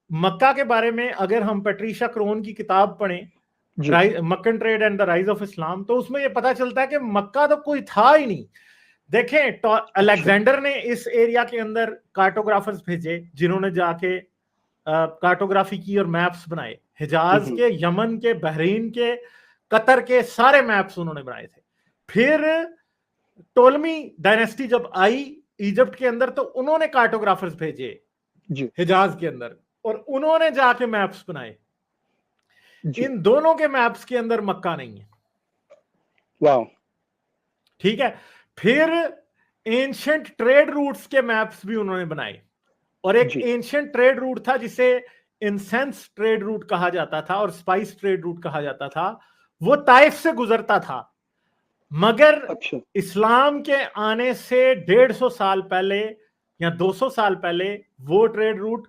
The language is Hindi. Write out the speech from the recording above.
मक्का के बारे में अगर हम पेट्रिशा क्रोन की किताब पढ़ें, Meccan trade and the rise of Islam, तो उसमें ये पता चलता है कि मक्का तो कोई था ही नहीं। देखें, तो अलेक्जेंडर ने इस एरिया के अंदर कार्टोग्राफर्स भेजे जिन्होंने जाके कार्टोग्राफी की और मैप्स बनाए। हिजाज के, यमन के, बहरीन के, कतर के सारे मैप्स उन्होंने बनाए थे। फिर टोलमी डायनेस्टी जब आई इजिप्ट के अंदर, तो उन्होंने कार्टोग्राफर्स भेजे हिजाज के अंदर और उन्होंने जाके मैप्स बनाए। इन दोनों के मैप्स के अंदर मक्का नहीं है। वाह, ठीक है। फिर एंशिएंट ट्रेड रूट्स के मैप्स भी उन्होंने बनाए, और एक एंशिएंट ट्रेड रूट था जिसे इंसेंस ट्रेड रूट कहा जाता था और स्पाइस ट्रेड रूट कहा जाता था। वो ताइफ से गुजरता था, मगर इस्लाम के आने से 150 साल पहले या 200 साल पहले वो ट्रेड रूट